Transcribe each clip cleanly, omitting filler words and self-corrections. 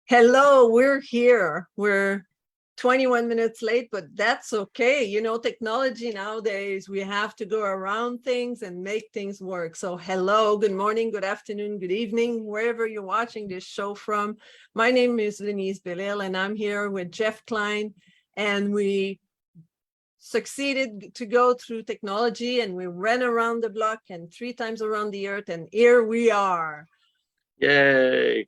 Hello, we're here. We're 21 minutes late, but that's okay. You know, technology nowadays, we have to go around things and make things work. So hello, good morning, good afternoon, good evening, wherever you're watching this show from. My name is Denise Belisle, and I'm here with Jeff Klein, and we succeeded to go through technology, and we ran around the block and 3 times around the earth, and here we are. Yay.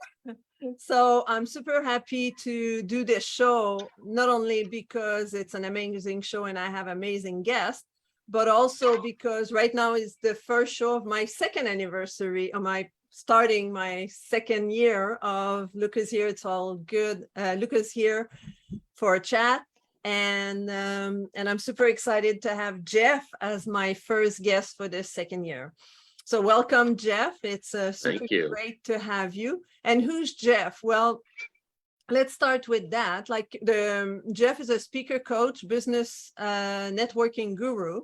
So I'm super happy to do this show, not only because it's an amazing show and I have amazing guests, but also because right now is the first show of my second anniversary of starting my second year of Lucas Here. It's all good. Lucas here for a chat. And I'm super excited to have Jeff as my first guest for this second year. So welcome, Jeff. It's super great to have you. And who's Jeff? Well, let's start with that. Jeff is a speaker coach, business networking guru.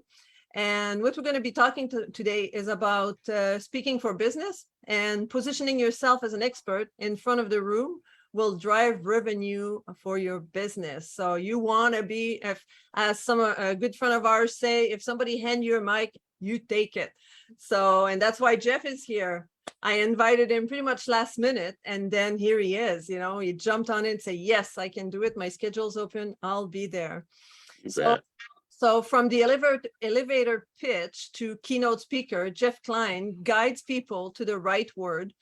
And what we're going to be talking today is about speaking for business, and positioning yourself as an expert in front of the room will drive revenue for your business. So you want to be, as a good friend of ours say, if somebody hand you a mic, you take it. So, and that's why Jeff is here. I invited him pretty much last minute, and then here he is. You know, he jumped on it and said, yes, I can do it. My schedule's open. I'll be there. So from the elevator pitch to keynote speaker, Jeff Klein guides people to the right word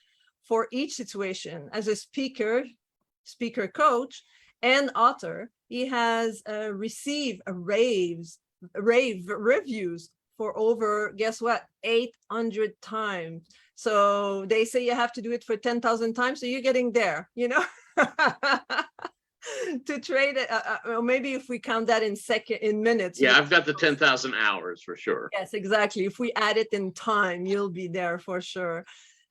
for each situation. As a speaker coach, and author, he has received rave reviews for over, guess what, 800 times. So they say you have to do it for 10,000 times. So you're getting there, you know, to trade it. Or maybe if we count that in minutes. Yeah, I've got the 10,000 hours for sure. Yes, exactly. If we add it in time, you'll be there for sure.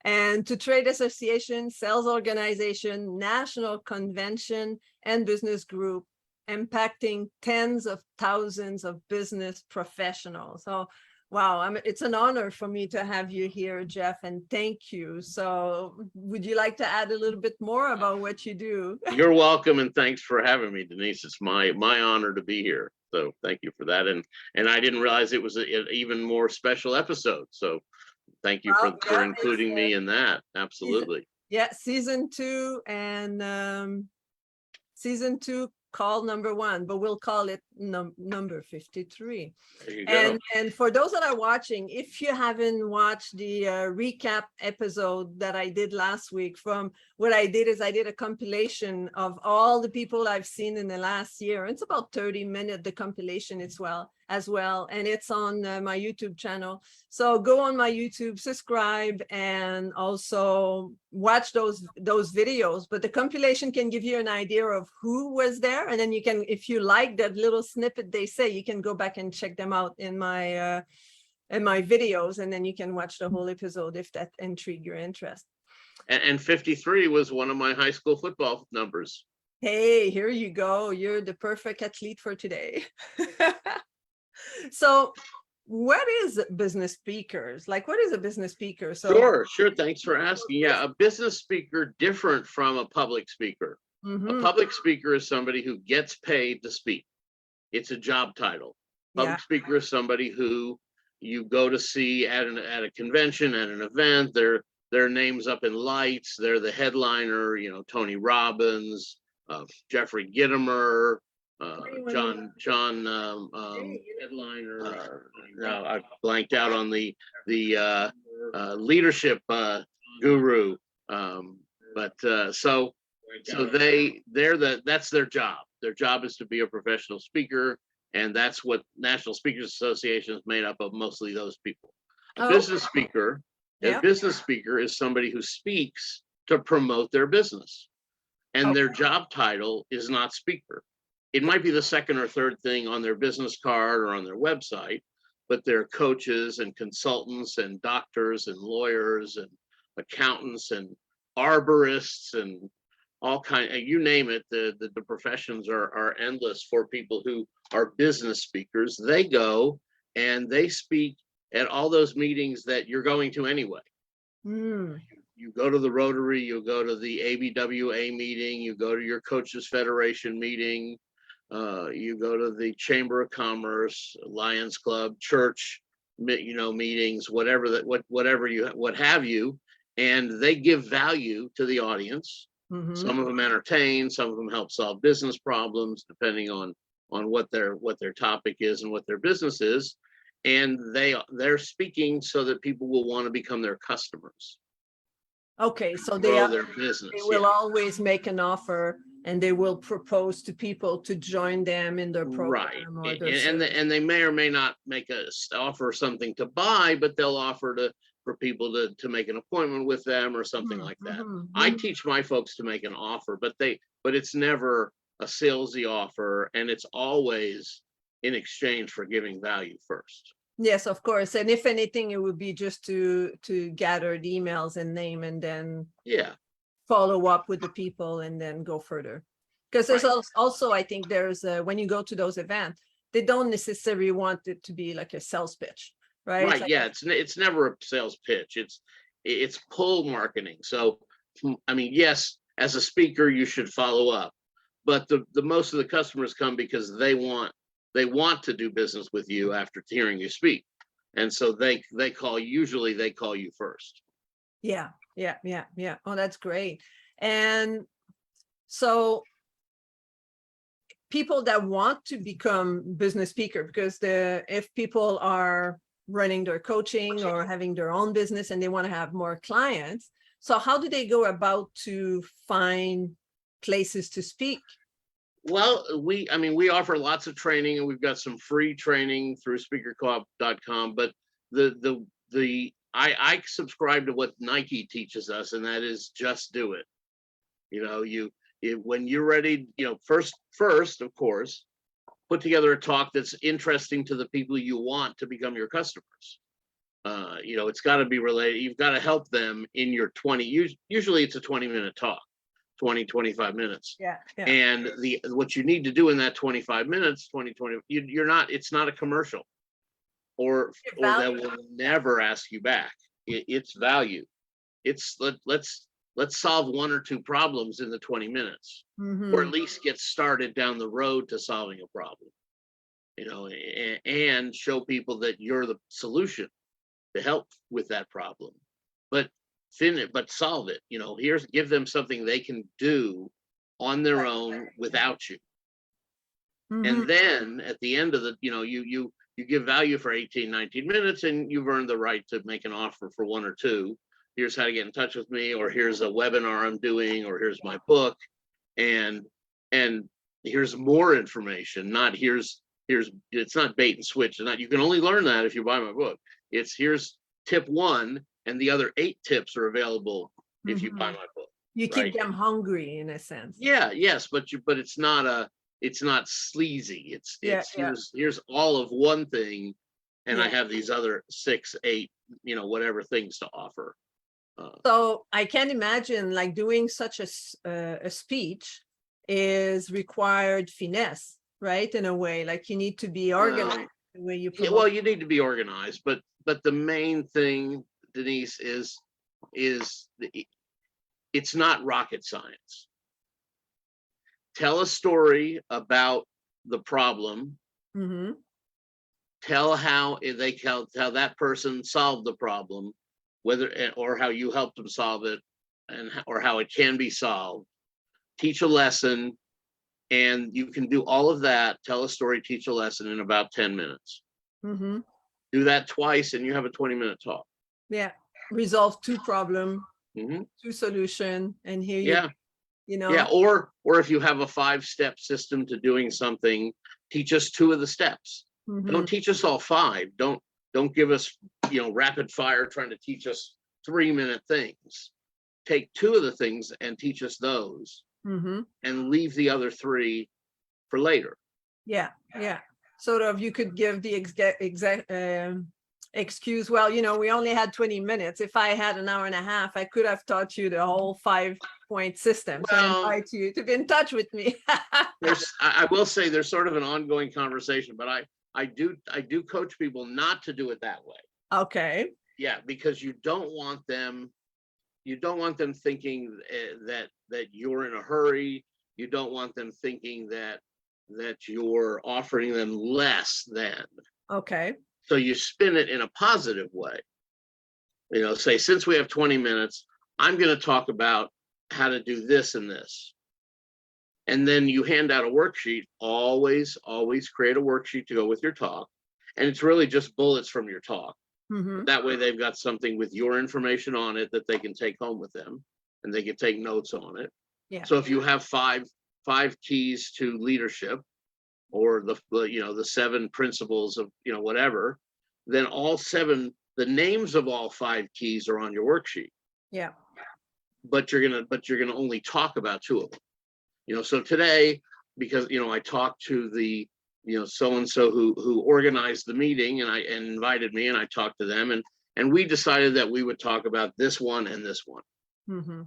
And to trade association, sales organization, national convention, and business group, impacting tens of thousands of business professionals. So, wow, it's an honor for me to have you here, Jeff, and thank you. So would you like to add a little bit more about what you do? You're welcome, and thanks for having me, Denise. It's my honor to be here. So thank you for that. And I didn't realize it was an even more special episode. So thank you for including me in that. Absolutely. Season 2, and season 2 call number 1, but we'll call it number 53. And for those that are watching, if you haven't watched the recap episode that I did last week, from what I did is I did a compilation of all the people I've seen in the last year. It's about 30 minutes, the compilation as well, and it's on my YouTube channel. So go on my YouTube, subscribe, and also watch those videos. But the compilation can give you an idea of who was there, and then you can, if you like that little snippet they say, you can go back and check them out in my videos, and then you can watch the whole episode if that intrigued your interest. And 53 was one of my high school football numbers. Hey, here you go. You're the perfect athlete for today. So what is business speakers? Like, what is a business speaker? So Sure. Thanks for asking. Yeah, a business speaker different from a public speaker. A public speaker is somebody who gets paid to speak. It's a job title. Public speaker is somebody who you go to see at a convention, at an event. Their name's up in lights. They're the headliner. You know, Tony Robbins, Jeffrey Gitomer, John headliner. Now I blanked out on the leadership guru. So that's their job. Their job is to be a professional speaker, and that's what National Speakers Association is made up of, mostly those people. A business speaker is somebody who speaks to promote their business, and their job title is not speaker. It might be the second or third thing on their business card or on their website, but they're coaches and consultants and doctors and lawyers and accountants and arborists and all kind, you name it. The professions are endless for people who are business speakers. They go and they speak at all those meetings that you're going to anyway. you go to the Rotary, you go to the ABWA meeting, you go to your Coaches Federation meeting, you go to the Chamber of Commerce, Lions Club, church, meetings, whatever what have you, and they give value to the audience. Some of them entertain, some of them help solve business problems, depending on what their topic is and what their business is, and they're speaking so that people will want to become their customers. Okay, so grow their business. they will always make an offer, and they will propose to people to join them in their program, right, or their and they may or may not make offer something to buy, but they'll offer for people to make an appointment with them or something like that. I teach my folks to make an offer, but it's never a salesy offer, and it's always in exchange for giving value first. Yes, of course. And if anything, it would be just to gather the emails and name, and then follow up with the people and then go further. Because there's also, I think there's when you go to those events, they don't necessarily want it to be like a sales pitch, right? Right. Yeah. It's never a sales pitch. It's pull marketing. So, I mean, yes, as a speaker, you should follow up, but the most of the customers come because they want to do business with you after hearing you speak. And so usually they call you first. Yeah. Oh, that's great. And so people that want to become business speaker, because if people are running their coaching or having their own business and they want to have more clients, so how do they go about to find places to speak? Well, we offer lots of training, and we've got some free training through speakercoop.com, but I subscribe to what Nike teaches us, and that is just do it. When you're ready, first, of course, put together a talk that's interesting to the people you want to become your customers. It's got to be related. You've got to help them in your usually it's a 20-minute talk. 25 minutes. Yeah. And what you need to do in that 25 minutes, it's not a commercial, or that will never ask you back. It's value. It's let's solve one or two problems in the 20 minutes, or at least get started down the road to solving a problem, and show people that you're the solution to help with that problem. But solve it. Give them something they can do on their own without you. And then at the end of you give value for 18, 19 minutes, and you've earned the right to make an offer for one or two. Here's how to get in touch with me, or here's a webinar I'm doing, or here's my book, and here's more information. It's not bait and switch. You can only learn that if you buy my book. Here's tip 1. And the other 8 tips are available if you buy my book. You keep them hungry in a sense. Yes, but it's not sleazy. Here's all of one thing, and I have these other 6, 8, whatever things to offer. So I can imagine like doing such a speech is required finesse, right? In a way, like you need to be organized the way you promote. Well, you need to be organized, but the main thing, Denise, is it's not rocket science. Tell a story about the problem. Tell how that person solved the problem, or how you helped them solve it, or how it can be solved. Teach a lesson, and you can do all of that. Tell a story, teach a lesson in about 10 minutes. Do that twice, and you have a 20-minute talk. Yeah, resolve 2 problems, 2 solutions, and here Yeah, or if you have a 5-step system to doing something, teach us 2 of the steps. Don't teach us all 5. Don't give us rapid fire trying to teach us 3-minute things. Take 2 of the things and teach us those, and leave the other 3 for later. Yeah. Sort of, you could give the exact excuse, well, we only had 20 minutes. If I had an hour and a half, I could have taught you the whole 5-point system. So I invite you to be in touch with me. I will say there's sort of an ongoing conversation, but I do coach people not to do it that way. Okay. Yeah, because you don't want them you don't want them thinking that you're in a hurry. You don't want them thinking that you're offering them less than. Okay. So you spin it in a positive way. Say, since we have 20 minutes, I'm going to talk about how to do this and this. And then you hand out a worksheet. Always create a worksheet to go with your talk. And it's really just bullets from your talk. Mm-hmm. That way they've got something with your information on it that they can take home with them, and they can take notes on it. Yeah. So if you have five keys to leadership, or the 7 principles of whatever, then all 7, the names of all 5 keys are on your worksheet. Yeah. But you're gonna only talk about 2 of them. So today, because I talked to the so and so who organized the meeting and invited me, and I talked to them, and we decided that we would talk about this one and this one. Mm-hmm.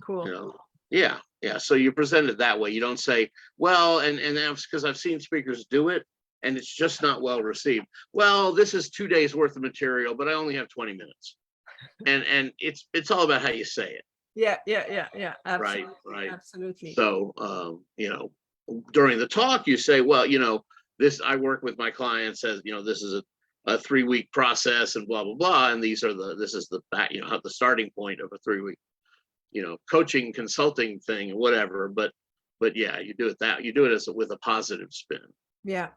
Cool. Yeah. So you present it that way. You don't say, well, and that's because I've seen speakers do it and it's just not well received. Well, this is 2 days worth of material, but I only have 20 minutes. And it's all about how you say it. Yeah. Absolutely. Right. Absolutely. So, during the talk, you say, well, this, I work with my clients as, this is a 3-week process and blah, blah, blah. And this is the starting point of a 3-week, coaching, consulting thing, whatever. But yeah, you do it with a positive spin. Yeah.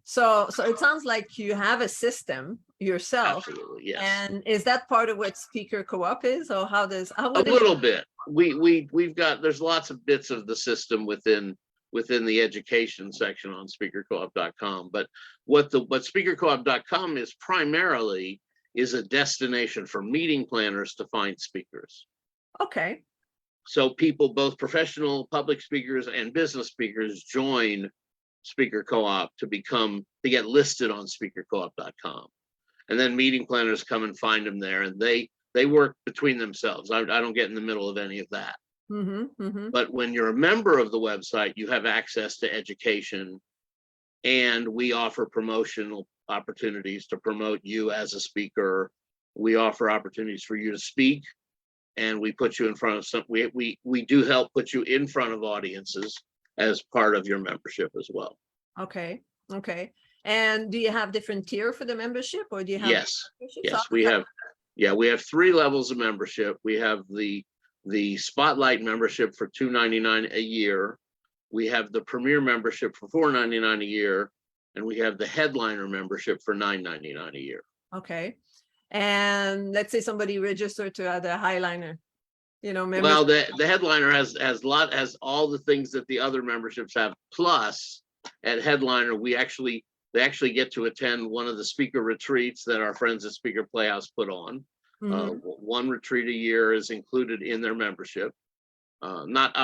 So it sounds like you have a system yourself. Absolutely, yes. And is that part of what Speaker Co-op is, or how a little bit? We've got, there's lots of bits of the system within the education section on speakercoop.com. But what speakercoop.com is primarily is a destination for meeting planners to find speakers. Okay. So people, both professional public speakers and business speakers, join Speaker Co-op to get listed on speakercoop.com. And then meeting planners come and find them there, and they work between themselves. I don't get in the middle of any of that. Mm-hmm, mm-hmm. But when you're a member of the website, you have access to education, and we offer promotional opportunities to promote you as a speaker. We offer opportunities for you to speak, and we put you in front of we do help put you in front of audiences as part of your membership as well. Okay. And do you have different tier for the membership, or do you have? Yes, we have. Yeah, we have 3 levels of membership. We have the Spotlight membership for $2.99 a year. We have the Premier membership for $4.99 a year, and we have the Headliner membership for $9.99 a year. Okay. And let's say somebody registered to the Highliner, membership. Well, the Headliner has all the things that the other memberships have. Plus, at Headliner, they actually get to attend one of the speaker retreats that our friends at Speaker Playhouse put on. Mm-hmm. One retreat a year is included in their membership. Not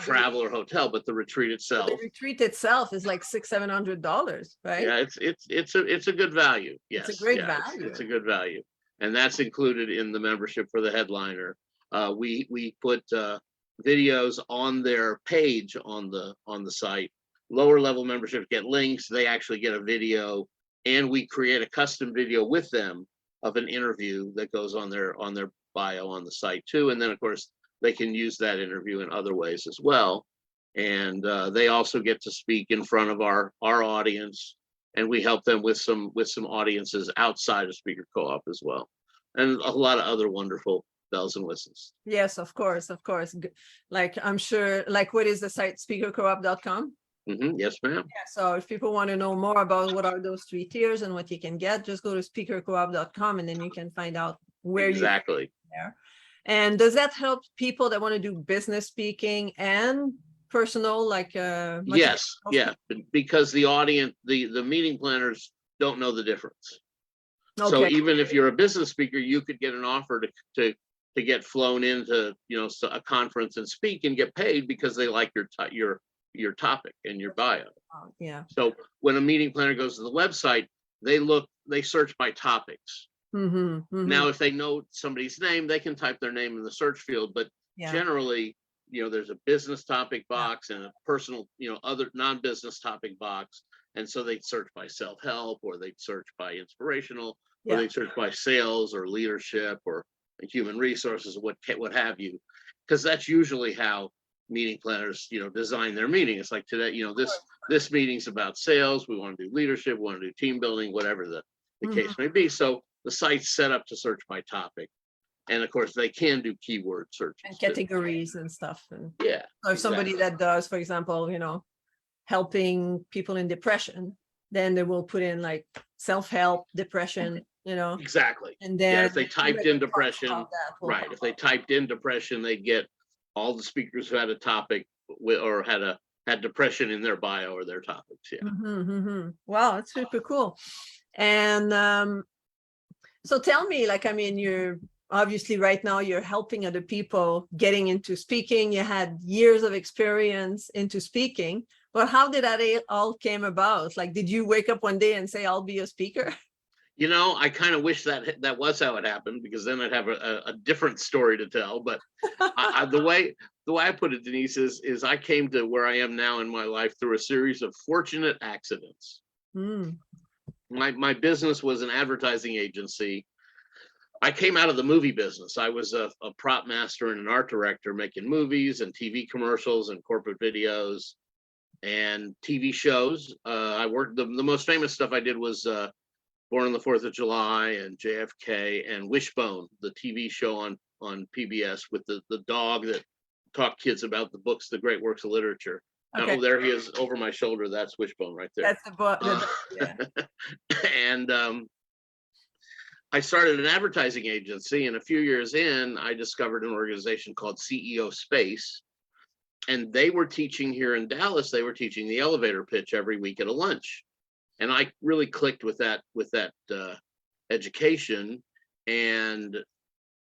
travel or hotel, but the retreat itself. The retreat itself is like $600-700, right? Yeah, it's a good value. Yes, it's a great value. It's a good value, and that's included in the membership for the Headliner. We put videos on their page on the site. Lower level memberships get links. They actually get a video, and we create a custom video with them of an interview that goes on their bio on the site too. And then of course they can use that interview in other ways as well. And they also get to speak in front of our audience, and we help them with some audiences outside of Speaker Co-op as well, and a lot of other wonderful bells and whistles. Yes, of course. Like, I'm sure, like, what is the site? speakercoop.com. Mm-hmm. Yes, ma'am. Yeah, so if people want to know more about what are those 3 tiers and what you can get, just go to speakercoop.com, and then you can find out where exactly there. And does that help people that want to do business speaking and personal, like yes, yeah, because the audience, the meeting planners don't know the difference. Okay. So even if you're a business speaker, you could get an offer to get flown into a conference and speak and get paid because they like your topic and your bio. Yeah. So when a meeting planner goes to the website, they search by topics. Mm-hmm, mm-hmm. Now, if they know somebody's name, they can type their name in the search field, but generally, there's a business topic box and a personal, other non-business topic box. And so they'd search by self-help, or they'd search by inspirational, or they'd search by sales or leadership or human resources, what have you, because that's usually how meeting planners, design their meeting. It's like today, this meeting's about sales. We want to do leadership. We want to do team building, whatever the case may be. So the site's set up to search by topic. And of course, they can do keyword searches and categories and stuff. And yeah. or somebody that does, for example, helping people in depression, then they will put in like self-help, depression, Exactly. and then if they typed in depression, right? If they typed in depression, they get all the speakers who had a topic or had depression in their bio or their topics. Yeah. Wow, that's super cool. And so tell me, you're obviously right now you're helping other people getting into speaking. You had years of experience into speaking, but how did that all came about? Like, did you wake up one day and say, I'll be a speaker? I kind of wish that was how it happened, because then I'd have a different story to tell. But the way I put it, Denise, is I came to where I am now in my life through a series of fortunate accidents. My business was an advertising agency. I came out of the movie business. I was a prop master and an art director, making movies and TV commercials and corporate videos and TV shows. I worked, the most famous stuff I did was Born on the 4th of July and JFK and Wishbone, the TV show on PBS with the dog that taught kids about the books, the great works of literature. Okay. Oh, there he is over my shoulder. That's Wishbone right there. That's the book. Yeah. And I started an advertising agency, and a few years in, I discovered an organization called CEO Space. And they were teaching here in Dallas, they were teaching the elevator pitch every week at a lunch. And I really clicked with that education and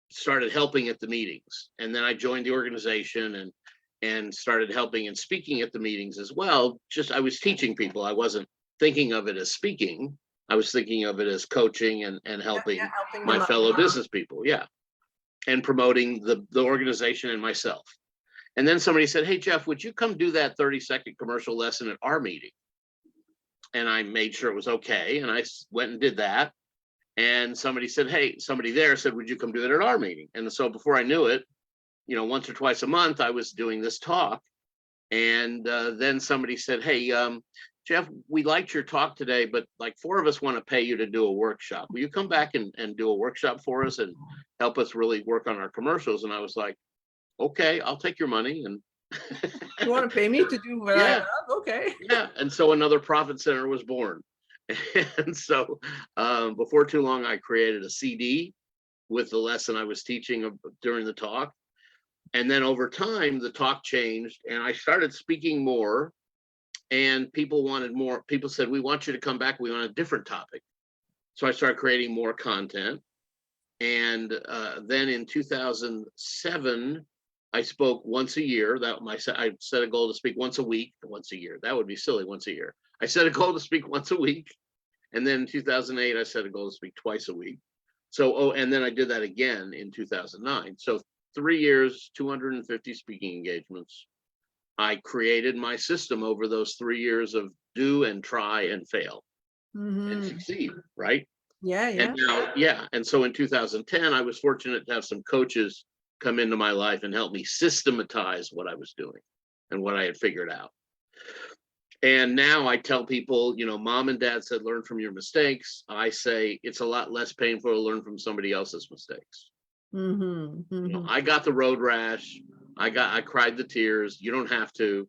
started helping at the meetings. And then I joined the organization and started helping and speaking at the meetings as well. I was teaching people. I wasn't thinking of it as speaking. I was thinking of it as coaching and helping my fellow business people. Yeah. And promoting the organization and myself. And then somebody said, hey, Jeff, would you come do that 30-second commercial lesson at our meeting? And I made sure it was okay. And I went and did that. And somebody there said, would you come do it at our meeting? And so before I knew it, once or twice a month, I was doing this talk. And then somebody said, hey, Jeff, we liked your talk today, but like 4 of us want to pay you to do a workshop. Will you come back and do a workshop for us and help us really work on our commercials? And I was like, okay, I'll take your money. And you want to pay me to do what I love? Okay. Yeah. And so another profit center was born. And so before too long, I created a CD with the lesson I was teaching during the talk. And then over time, the talk changed and I started speaking more, and people wanted more. People said, we want you to come back. We want a different topic. So I started creating more content. And then in 2007, I spoke once a year. I set a goal to speak once a week, once a year. That would be silly, once a year. I set a goal to speak once a week. And then in 2008, I set a goal to speak twice a week. So, and then I did that again in 2009. So 3 years, 250 speaking engagements. I created my system over those 3 years of do and try and fail and succeed, right? Yeah. And now, and so in 2010, I was fortunate to have some coaches come into my life and help me systematize what I was doing and what I had figured out. And now I tell people, mom and dad said, learn from your mistakes. I say it's a lot less painful to learn from somebody else's mistakes. I got the road rash. I cried the tears. You don't have to.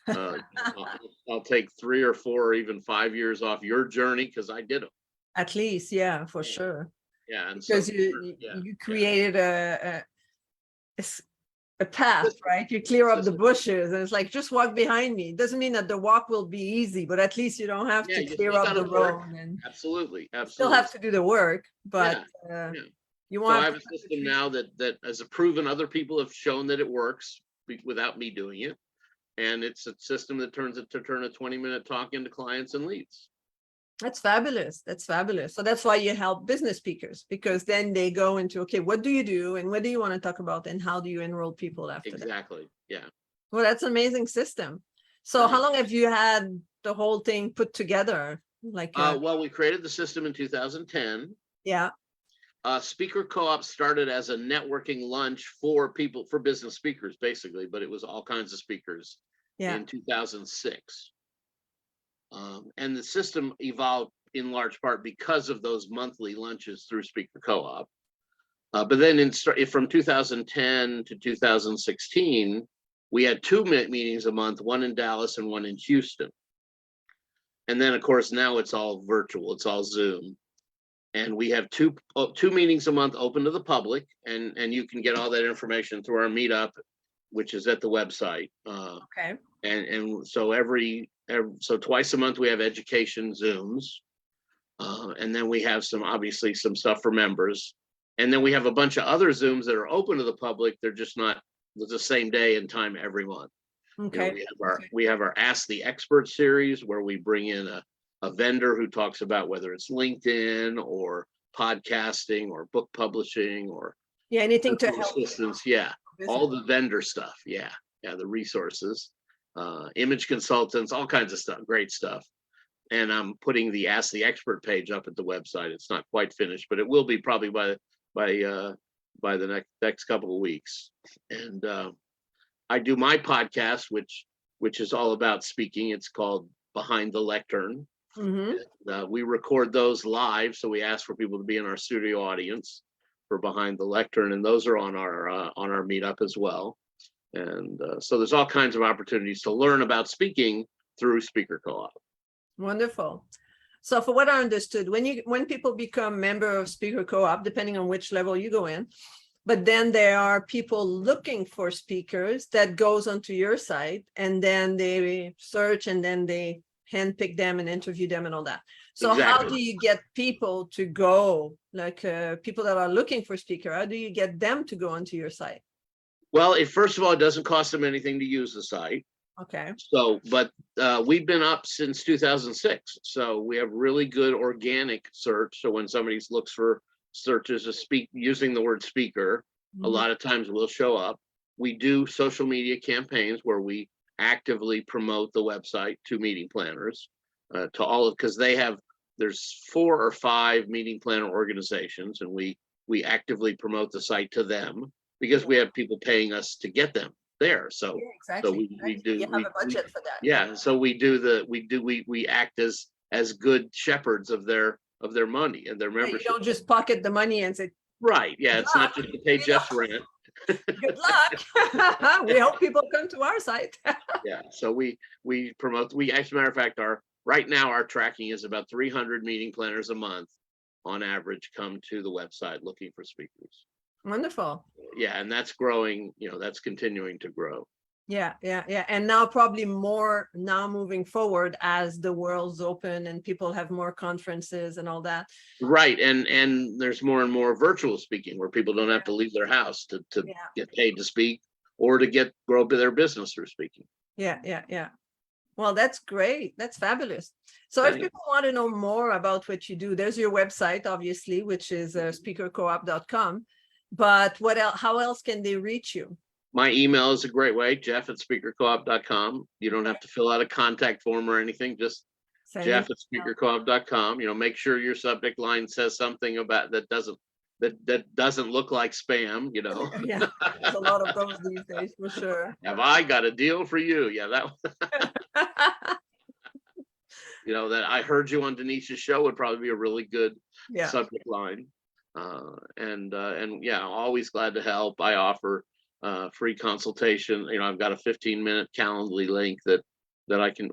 I'll take 3 or 4 or even 5 years off your journey because I did them. At least, yeah, for sure. Yeah, and because you created a path, right? You clear up the bushes, and it's like, just walk behind me. It doesn't mean that the walk will be easy, but at least you don't have to clear up the road. And absolutely. Still have to do the work, but you want. So I have a system now that has proven other people have shown that it works without me doing it, and it's a system that turn a 20-minute talk into clients and leads. That's fabulous. That's fabulous. So that's why you help business speakers, because then they go into, okay, what do you do and what do you want to talk about and how do you enroll people after that? Exactly. Yeah. Well, that's an amazing system. So how long have you had the whole thing put together? Like, well, we created the system in 2010. Yeah. Speaker Co-op started as a networking lunch for people, for business speakers, basically, but it was all kinds of speakers in 2006. And the system evolved in large part because of those monthly lunches through Speaker Co-op. But then from 2010 to 2016, we had 2 meetings a month, one in Dallas and one in Houston. And then, of course, now it's all virtual, it's all Zoom. And we have two meetings a month open to the public, and you can get all that information through our meetup, which is at the website. Okay. And so so twice a month we have education Zooms, and then we have obviously some stuff for members, and then we have a bunch of other Zooms that are open to the public. They're just not the same day and time every month. Okay. You know, we have our Ask the Expert series, where we bring in a vendor who talks about whether it's LinkedIn or podcasting or book publishing or anything to help assistance. All the vendor stuff. The resources, image consultants, all kinds of stuff, great stuff. And I'm putting the Ask the Expert page up at the website. It's not quite finished, but it will be probably by the next couple of weeks. And I do my podcast, which is all about speaking. It's called Behind the Lectern. We record those live, so we ask for people to be in our studio audience for Behind the Lectern, and those are on our meetup as well. And so there's all kinds of opportunities to learn about speaking through Speaker Co-op. Wonderful. So for what I understood, when people become member of Speaker Co-op, depending on which level you go in, but then there are people looking for speakers that goes onto your site, and then they search, and then they handpick them and interview them and all that. So How do you get people to go, like people that are looking for speaker, how do you get them to go onto your site? Well, first of all, it doesn't cost them anything to use the site. Okay. So, but we've been up since 2006. So we have really good organic search. So when somebody searches using the word speaker, a lot of times we'll show up. We do social media campaigns where we actively promote the website to meeting planners, because there's 4 or 5 meeting planner organizations, and we actively promote the site to them because we have people paying us to get them there. So exactly. So we do. You have a budget for that. So we act as good shepherds of their money and their membership. You don't just pocket the money and say, right. Yeah, it's not just to pay Jeff's rent. Good luck. We hope people come to our site. So we promote. As a matter of fact, right now our tracking is about 300 meeting planners a month, on average, come to the website looking for speakers. Wonderful. And that's growing. That's continuing to grow. Yeah. And now probably more now moving forward as the world's open and people have more conferences and all that. Right. And there's more and more virtual speaking where people don't have to leave their house to get paid to speak or to grow their business through speaking. Yeah. Well, that's great. That's fabulous. So if people want to know more about what you do, there's your website, obviously, which is speakercoop.com. But what else? How else can they reach you? My email is a great way, jeff@speakercoop.com. You don't have to fill out a contact form or anything, just jeff@speakercoop.com. Make sure your subject line says something about that doesn't look like spam, Yeah, there's a lot of those these days, for sure. Have I got a deal for you? Yeah, that that I heard you on Denise's show would probably be a really good subject line. Always glad to help. I offer free consultation. I've got a 15-minute Calendly link that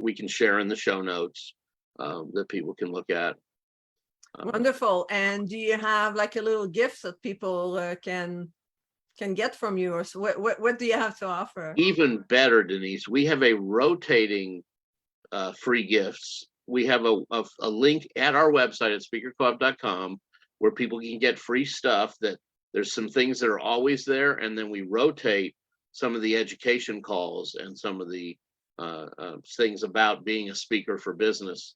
we can share in the show notes that people can look at. Wonderful. And do you have like a little gift that people can get from you, or so what do you have to offer? Even better, Denise, we have a rotating free gifts. We have a link at our website at speakercoop.com where people can get free stuff. That there's some things that are always there, and then we rotate some of the education calls and some of the things about being a speaker for business.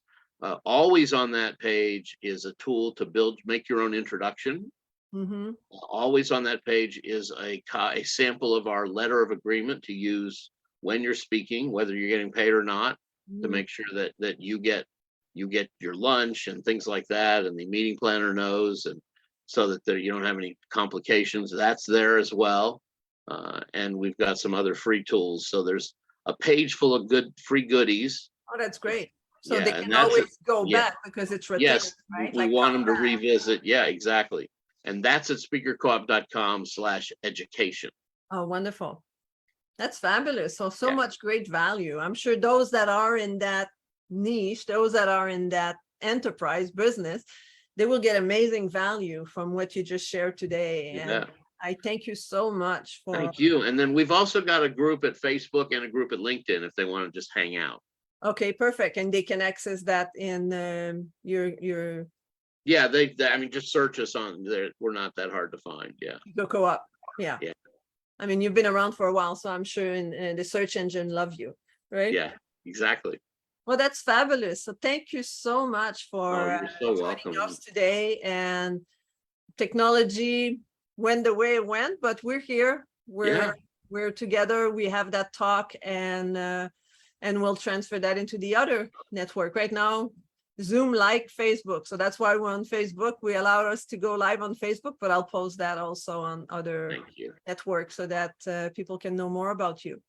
Always on that page is a tool to make your own introduction. Always on that page is a sample of our letter of agreement to use when you're speaking, whether you're getting paid or not, to make sure that you get your lunch and things like that, and the meeting planner knows. And so that there, you don't have any complications. That's there as well. And we've got some other free tools. So there's a page full of good free goodies. Oh, that's great. So Yeah, they and can that's it. always go Yeah. back because it's retained, Yes, right? we Like want come them to back. revisit. Yeah, exactly. And that's at speakercoop.com/education. Oh, wonderful. That's fabulous. So Yeah. much great value. I'm sure those that are in that niche, those that are in that enterprise business, they will get amazing value from what you just shared today. You And bet. I thank you so much for. Thank you. And then we've also got a group at Facebook and a group at LinkedIn if they want to just hang out. Okay, perfect. And they can access that in your Yeah, I mean, just search us on there. We're not that hard to find. Yeah. Co-op. Yeah. Yeah. I mean, you've been around for a while, so I'm sure in the search engine love you, right? Yeah, exactly. Well, that's fabulous. So thank you so much for you're so joining welcome. us today. And technology went the way it went, but we're here. We're together. We have that talk, and we'll transfer that into the other network. Right now, Zoom like Facebook. So that's why we're on Facebook. We allow us to go live on Facebook, but I'll post that also on other networks so that people can know more about you.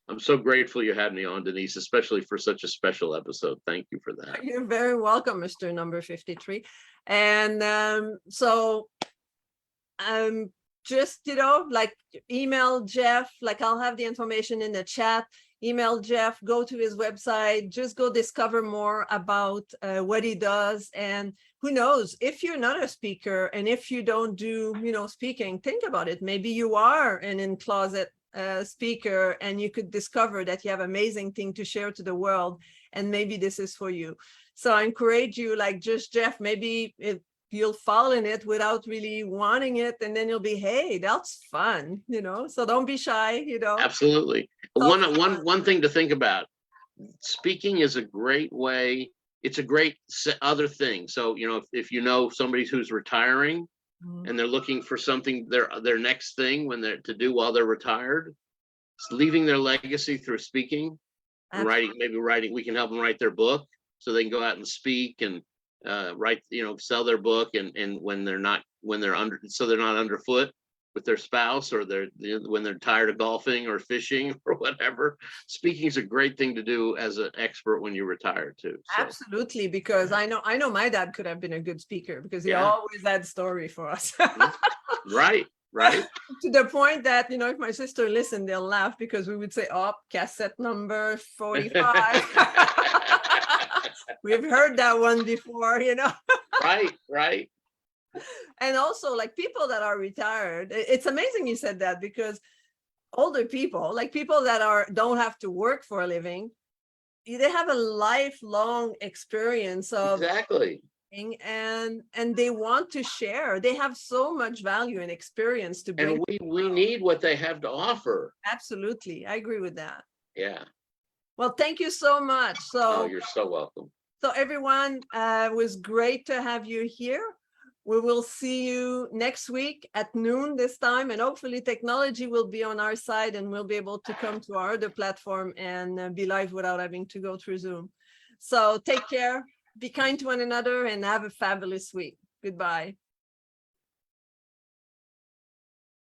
I'm so grateful you had me on, Denise, especially for such a special episode. Thank you for that. You're very welcome, Mr. Number 53. And so just, like email Jeff, like I'll have the information in the chat. Email Jeff, go to his website, just go discover more about what he does. And who knows, if you're not a speaker and if you don't do, speaking, think about it. Maybe you are an in-closet speaker and you could discover that you have amazing thing to share to the world. And maybe this is for you. So I encourage you, like just Jeff, maybe you'll fall in it without really wanting it, and then you'll be, hey, that's fun, so don't be shy, Absolutely. One thing to think about, speaking is a great way. It's a great other thing. So if somebody who's retiring and they're looking for something, their next thing to do while they're retired, it's leaving their legacy through speaking. Writing, we can help them write their book so they can go out and speak and write, sell their book, and they're not underfoot with their spouse, or when they're tired of golfing or fishing or whatever. Speaking is a great thing to do as an expert when you retire too. So. Absolutely, because I know my dad could have been a good speaker because he always had story for us. Right. To the point that, if my sister listened, they'll laugh because we would say, oh, cassette number 45. We've heard that one before, Right. And also, like people that are retired, it's amazing you said that, because older people, like people that don't have to work for a living, they have a lifelong experience of exactly. And they want to share. They have so much value and experience to bring. And we need what they have to offer. Absolutely. I agree with that. Yeah. Well, thank you so much. So you're so welcome. So everyone, it was great to have you here. We will see you next week at noon this time, and hopefully technology will be on our side and we'll be able to come to our other platform and be live without having to go through Zoom. So take care, be kind to one another, and have a fabulous week. Goodbye.